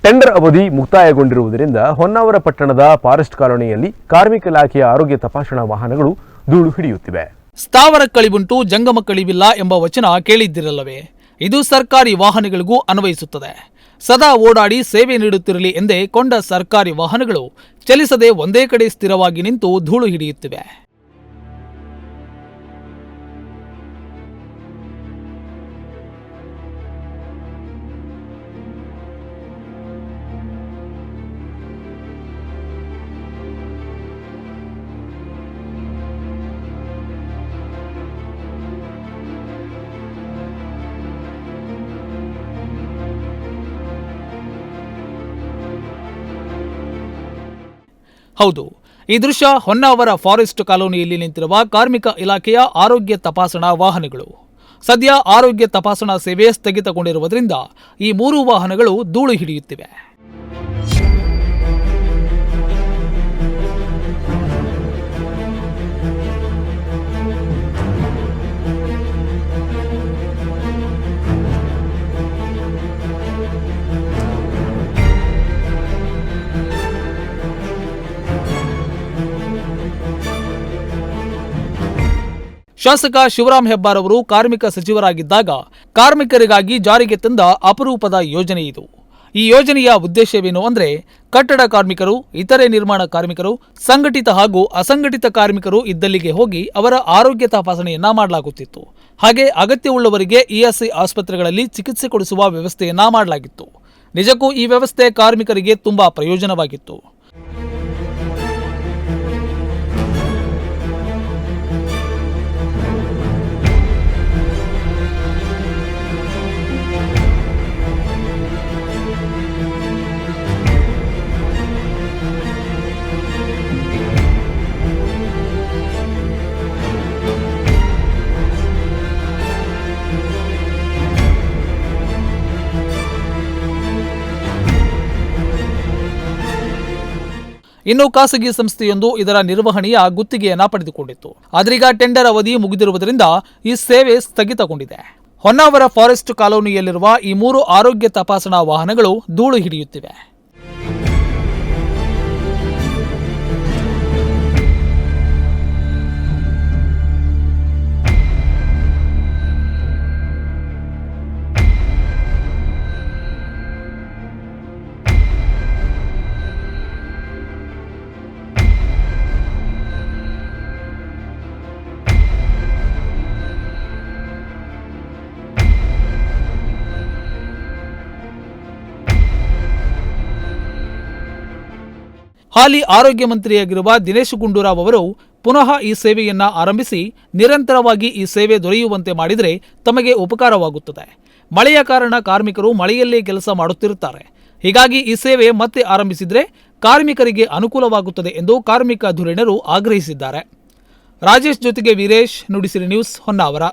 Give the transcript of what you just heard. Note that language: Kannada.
ಟೆಂಡರ್ ಅವಧಿ ಮುಕ್ತಾಯಗೊಂಡಿರುವುದರಿಂದ ಹೊನ್ನಾವರ ಪಟ್ಟಣದ ಫಾರೆಸ್ಟ್ ಕಾಲೋನಿಯಲ್ಲಿ ಕಾರ್ಮಿಕ ಇಲಾಖೆಯ ಆರೋಗ್ಯ ತಪಾಸಣಾ ವಾಹನಗಳು ಧೂಳು ಹಿಡಿಯುತ್ತಿವೆ. ಸ್ಥಾವರ ಕಳಿವುಂಟು ಜಂಗಮ ಕಳಿವಿಲ್ಲ ಎಂಬ ವಚನ ಕೇಳಿದ್ದಿರಲ್ಲವೇ? ಇದು ಸರ್ಕಾರಿ ವಾಹನಗಳಿಗೂ ಅನ್ವಯಿಸುತ್ತದೆ. ಸದಾ ಓಡಾಡಿ ಸೇವೆ ನೀಡುತ್ತಿರಲಿ ಎಂದೇ ಕೊಂಡ ಸರ್ಕಾರಿ ವಾಹನಗಳು ಚಲಿಸದೆ ಒಂದೇ ಕಡೆ ಸ್ಥಿರವಾಗಿ ನಿಂತು ಧೂಳು ಹಿಡಿಯುತ್ತಿವೆ. ಹೌದು, ಈ ದೃಶ್ಯ ಹೊನ್ನಾವರ ಫಾರೆಸ್ಟ್ ಕಾಲೋನಿಯಲ್ಲಿ ನಿಂತಿರುವ ಕಾರ್ಮಿಕ ಇಲಾಖೆಯ ಆರೋಗ್ಯ ತಪಾಸಣಾ ವಾಹನಗಳು. ಸದ್ಯ ಆರೋಗ್ಯ ತಪಾಸಣಾ ಸೇವೆ ಸ್ಥಗಿತಗೊಂಡಿರುವುದರಿಂದ ಈ 3 ವಾಹನಗಳು ಧೂಳು ಹಿಡಿಯುತ್ತಿವೆ. ಶಾಸಕ ಶಿವರಾಮ್ ಹೆಬ್ಬಾರ್ ಅವರು ಕಾರ್ಮಿಕ ಸಚಿವರಾಗಿದ್ದಾಗ ಕಾರ್ಮಿಕರಿಗಾಗಿ ಜಾರಿಗೆ ತಂದ ಅಪರೂಪದ ಯೋಜನೆ ಇದು. ಈ ಯೋಜನೆಯ ಉದ್ದೇಶವೇನು ಅಂದರೆ, ಕಟ್ಟಡ ಕಾರ್ಮಿಕರು, ಇತರೆ ನಿರ್ಮಾಣ ಕಾರ್ಮಿಕರು, ಸಂಘಟಿತ ಹಾಗೂ ಅಸಂಘಟಿತ ಕಾರ್ಮಿಕರು ಇದ್ದಲ್ಲಿಗೆ ಹೋಗಿ ಅವರ ಆರೋಗ್ಯ ತಪಾಸಣೆಯನ್ನ ಮಾಡಲಾಗುತ್ತಿತ್ತು. ಹಾಗೆ ಅಗತ್ಯವುಳ್ಳವರಿಗೆ ಇಎಸ್ಐ ಆಸ್ಪತ್ರೆಗಳಲ್ಲಿ ಚಿಕಿತ್ಸೆ ಕೊಡಿಸುವ ವ್ಯವಸ್ಥೆಯನ್ನ ಮಾಡಲಾಗಿತ್ತು. ನಿಜಕ್ಕೂ ಈ ವ್ಯವಸ್ಥೆ ಕಾರ್ಮಿಕರಿಗೆ ತುಂಬಾ ಪ್ರಯೋಜನವಾಗಿತ್ತು. ಇನ್ನು ಖಾಸಗಿ ಸಂಸ್ಥೆಯೊಂದು ಇದರ ನಿರ್ವಹಣೆಯ ಗುತ್ತಿಗೆಯನ್ನ ಪಡೆದುಕೊಂಡಿತ್ತು. ಆದ್ರೀಗ ಟೆಂಡರ್ ಅವಧಿ ಮುಗಿದಿರುವುದರಿಂದ ಈ ಸೇವೆ ಸ್ಥಗಿತಗೊಂಡಿದೆ. ಹೊನ್ನಾವರ ಫಾರೆಸ್ಟ್ ಕಾಲೋನಿಯಲ್ಲಿರುವ ಈ 3 ಆರೋಗ್ಯ ತಪಾಸಣಾ ವಾಹನಗಳು ಧೂಳು ಹಿಡಿಯುತ್ತಿವೆ. ಹಾಲಿ ಆರೋಗ್ಯ ಮಂತ್ರಿಯಾಗಿರುವ ದಿನೇಶ್ ಗುಂಡೂರಾವ್ ಅವರು ಪುನಃ ಈ ಸೇವೆಯನ್ನ ಆರಂಭಿಸಿ ನಿರಂತರವಾಗಿ ಈ ಸೇವೆ ದೊರೆಯುವಂತೆ ಮಾಡಿದರೆ ತಮಗೆ ಉಪಕಾರವಾಗುತ್ತದೆ. ಮಳೆಯ ಕಾರಣ ಕಾರ್ಮಿಕರು ಮಳೆಯಲ್ಲೇ ಕೆಲಸ ಮಾಡುತ್ತಿರುತ್ತಾರೆ. ಹೀಗಾಗಿ ಈ ಸೇವೆ ಮತ್ತೆ ಆರಂಭಿಸಿದರೆ ಕಾರ್ಮಿಕರಿಗೆ ಅನುಕೂಲವಾಗುತ್ತದೆ ಎಂದು ಕಾರ್ಮಿಕ ಧುರೀಣರು ಆಗ್ರಹಿಸಿದ್ದಾರೆ. ರಾಜೇಶ್ ಜೊತೆಗೆ ವೀರೇಶ್, ನುಡಿಸಿರಿ ನ್ಯೂಸ್, ಹೊನ್ನಾವರ.